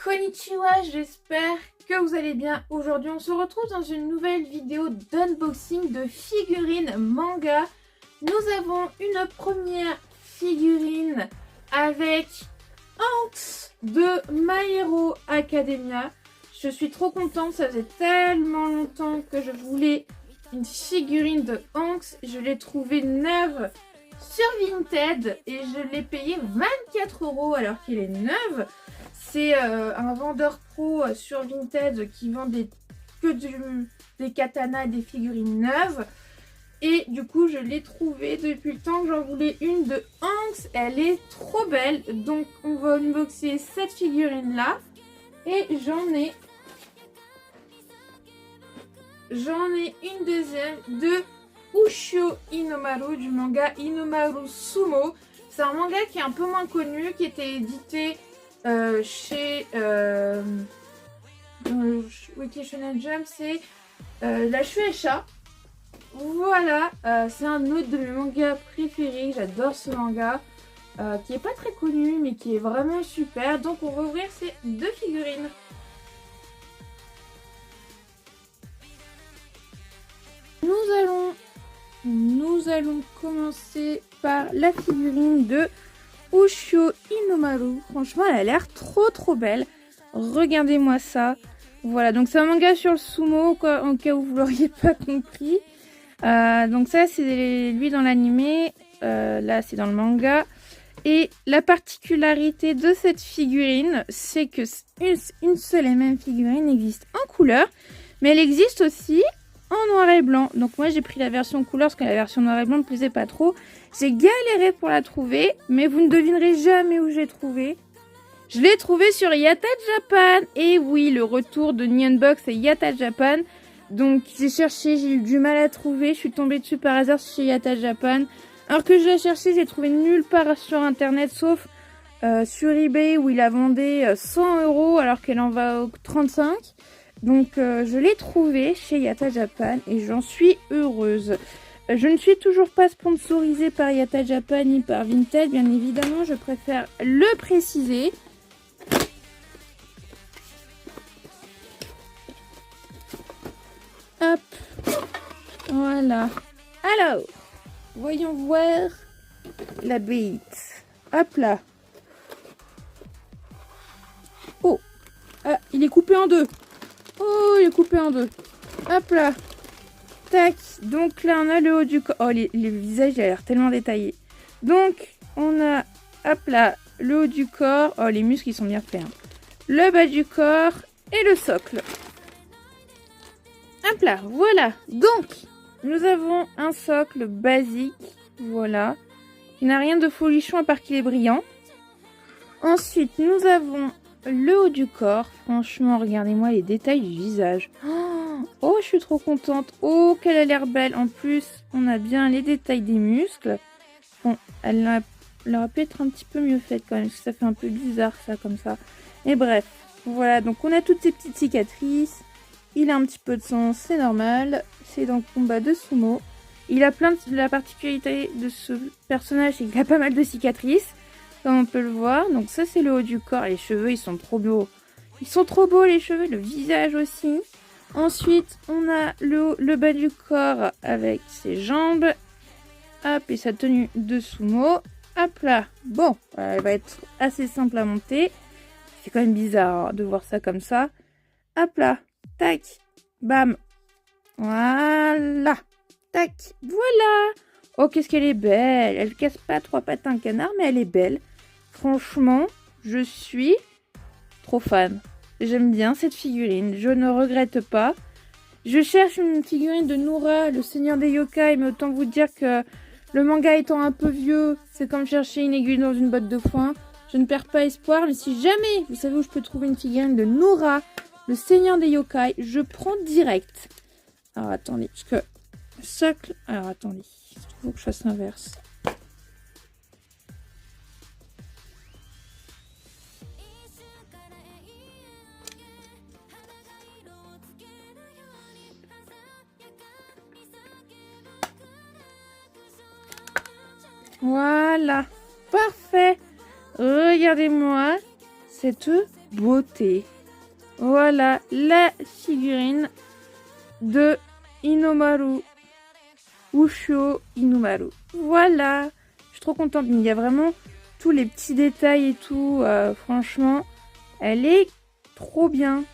Konnichiwa, j'espère que vous allez bien. Aujourd'hui, on se retrouve dans une nouvelle vidéo d'unboxing de figurines manga. Nous avons une première figurine avec Hanks de My Hero Academia. Je suis trop contente, ça faisait tellement longtemps que je voulais une figurine de Hanks. Je l'ai trouvée neuve sur Vinted et je l'ai payée 24 € alors qu'elle est neuve. C'est un vendeur pro sur Vinted qui vend des katanas et des figurines neuves. Et du coup, je l'ai trouvée depuis le temps que j'en voulais une de Hanks. Elle est trop belle. Donc, on va unboxer cette figurine-là. Et j'en ai une deuxième de Ushio Inomaru du manga Inomaru Sumo. C'est un manga qui est un peu moins connu, qui était édité chez Weekly Shonen Jump, c'est la Shueisha. Voilà, c'est un autre de mes mangas préférés. J'adore ce manga qui est pas très connu mais qui est vraiment super. Donc on va ouvrir ces deux figurines. Nous allons commencer par la figurine de Ushio Inomaru. Franchement, elle a l'air trop belle. Regardez-moi ça. Voilà, donc c'est un manga sur le sumo, quoi, en cas où vous l'auriez pas compris. Donc ça, c'est lui dans l'anime. Là, c'est dans le manga. Et la particularité de cette figurine, c'est que une seule et même figurine existe en couleur, mais elle existe aussi en noir et blanc. Donc moi, j'ai pris la version couleur parce que la version noir et blanc ne me plaisait pas trop. J'ai galéré pour la trouver, mais vous ne devinerez jamais où j'ai trouvé. Je l'ai trouvée sur Yatta Japan. Et oui, le retour de Nihonbox et Yatta Japan. Donc j'ai cherché, j'ai eu du mal à trouver. Je suis tombée dessus par hasard chez Yatta Japan. Alors que je l'ai cherché, j'ai trouvé nulle part sur internet, sauf sur eBay où il a vendu 100 € alors qu'elle en va 35. Donc je l'ai trouvée chez Yatta Japan et j'en suis heureuse. Je ne suis toujours pas sponsorisée par Yatta Japan ni par Vinted, bien évidemment, je préfère le préciser. Hop, voilà. Alors, voyons voir la bête. Hop là. Oh, ah, il est coupé en deux. Oh, il est coupé en deux. Hop là. Tac, donc là on a le haut du corps. Oh, le visage il a l'air tellement détaillé. Donc on a, hop là, le haut du corps. Oh, les muscles ils sont bien faits. Hein. Le bas du corps et le socle. Hop là, voilà. Donc nous avons un socle basique, voilà, qui n'a rien de folichon à part qu'il est brillant. Ensuite nous avons le haut du corps. Franchement, regardez-moi les détails du visage. Oh, je suis trop contente. Oh, qu'elle a l'air belle. En plus, on a bien les détails des muscles. Bon, elle aurait pu être un petit peu mieux faite quand même, parce que ça fait un peu bizarre ça, comme ça. Mais bref, voilà. Donc, on a toutes ces petites cicatrices. Il a un petit peu de sang, c'est normal. C'est dans le combat de sumo. Il a plein de... La particularité de ce personnage, c'est qu'il a pas mal de cicatrices, comme on peut le voir. Donc, ça, c'est le haut du corps. Les cheveux, ils sont trop beaux. Ils sont trop beaux, les cheveux. Le visage aussi. Ensuite, on a le bas du corps avec ses jambes. Hop, et sa tenue de sumo. Hop là. Bon, elle va être assez simple à monter. C'est quand même bizarre hein, de voir ça comme ça. Hop là. Tac. Bam. Voilà. Tac. Voilà. Oh, qu'est-ce qu'elle est belle. Elle casse pas trois pattes à un canard, mais elle est belle. Franchement, je suis trop fan. J'aime bien cette figurine, je ne regrette pas. Je cherche une figurine de Noura, le seigneur des yokai, mais autant vous dire que le manga étant un peu vieux, c'est comme chercher une aiguille dans une botte de foin. Je ne perds pas espoir, mais si jamais vous savez où je peux trouver une figurine de Noura, le seigneur des yokai, je prends direct. Alors attendez, parce que le socle... Alors attendez, il faut que je fasse l'inverse. Voilà, parfait. Regardez-moi cette beauté. Voilà la figurine de Inomaru. Ushio Inomaru. Voilà. Je suis trop contente. Il y a vraiment tous les petits détails et tout. Franchement, elle est trop bien.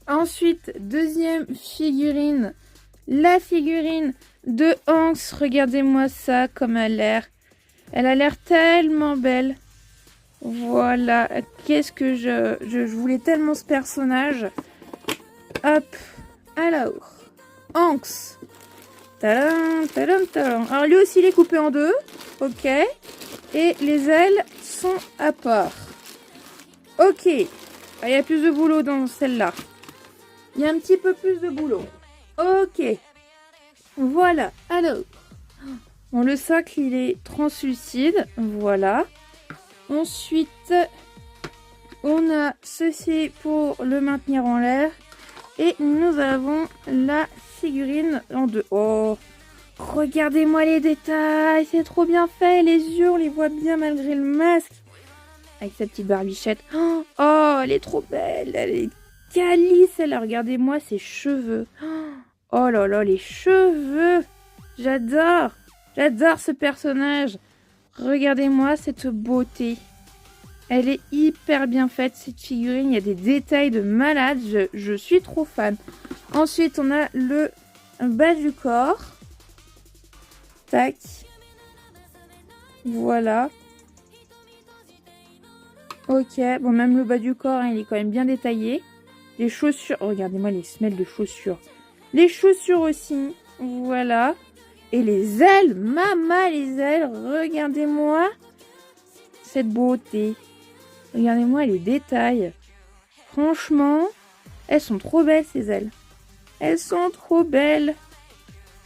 Ensuite, deuxième figurine, la figurine de Hanks. Regardez-moi ça, comme elle a l'air. Elle a l'air tellement belle. Voilà, qu'est-ce que je voulais tellement ce personnage. Hop, alors, Hanks. Tadam, tadam, tadam. Alors lui aussi, il est coupé en deux. Ok. Et les ailes sont à part. Ok. Il y a plus de boulot dans celle-là. Il y a un petit peu plus de boulot. Ok. Voilà. Alors. Bon, le socle, il est translucide. Voilà. Ensuite, on a ceci pour le maintenir en l'air. Et nous avons la figurine en deux. Oh, regardez-moi les détails. C'est trop bien fait. Les yeux, on les voit bien malgré le masque. Avec sa petite barbichette. Oh, elle est trop belle. Elle est calice, elle. Regardez-moi ses cheveux. Oh là là, les cheveux. J'adore. J'adore ce personnage. Regardez-moi cette beauté. Elle est hyper bien faite, cette figurine. Il y a des détails de malade. Je suis trop fan. Ensuite, on a le bas du corps. Tac. Voilà. Ok. Bon, même le bas du corps, hein, il est quand même bien détaillé. Les chaussures. Oh, regardez-moi les semelles de chaussures. Les chaussures aussi. Voilà. Et les ailes. Maman, les ailes. Regardez-moi cette beauté. Regardez-moi les détails. Franchement, elles sont trop belles ces ailes. Elles sont trop belles.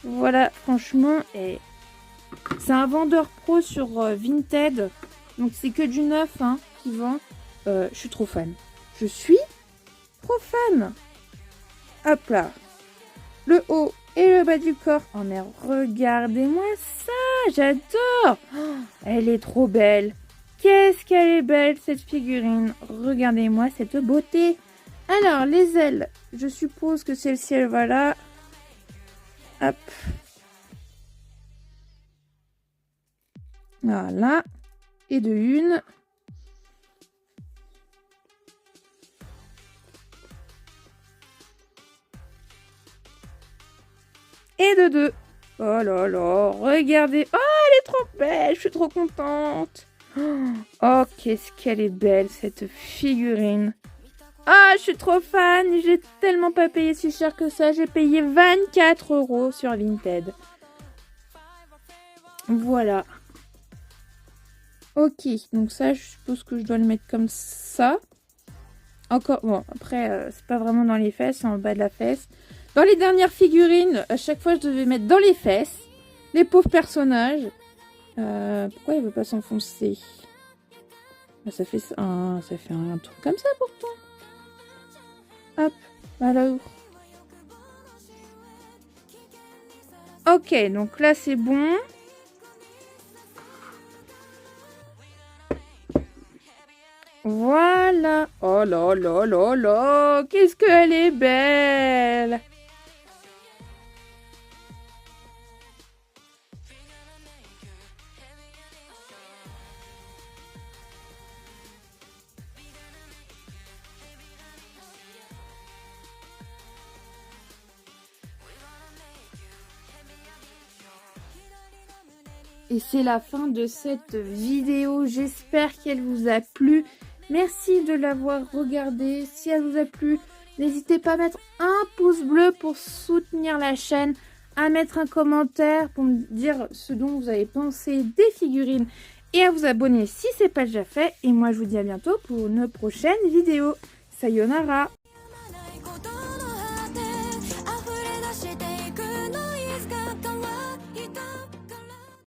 Voilà, franchement, c'est un vendeur pro sur Vinted. Donc c'est que du neuf hein, qui vend. Je suis trop fan. Je suis trop fan. Hop là. Le haut et le bas du corps. Oh mais regardez-moi ça. J'adore. Oh, elle est trop belle. Qu'est-ce qu'elle est belle cette figurine. Regardez-moi cette beauté. Alors les ailes. Je suppose que celle-ci elle va là. Hop. Voilà. Et de une. Et de deux. Oh là là. Regardez. Oh, elle est trop belle. Je suis trop contente. Oh, qu'est-ce qu'elle est belle, cette figurine. Ah, je suis trop fan. J'ai tellement pas payé si cher que ça. J'ai payé 24 € sur Vinted. Voilà. Ok, donc ça, je suppose que je dois le mettre comme ça. Encore, bon, après, c'est pas vraiment dans les fesses, c'est en bas de la fesse. Dans les dernières figurines, à chaque fois, je devais mettre dans les fesses. Les pauvres personnages. Pourquoi il veut pas s'enfoncer? Ça fait un truc comme ça pourtant. Hop, alors. Ok, donc là c'est bon. Voilà. Oh là là là là, qu'est-ce qu'elle est belle. Et c'est la fin de cette vidéo. J'espère qu'elle vous a plu. Merci de l'avoir regardée. Si elle vous a plu, n'hésitez pas à mettre un pouce bleu pour soutenir la chaîne. À mettre un commentaire pour me dire ce dont vous avez pensé des figurines. Et à vous abonner si ce n'est pas déjà fait. Et moi, je vous dis à bientôt pour une prochaine vidéo. Sayonara!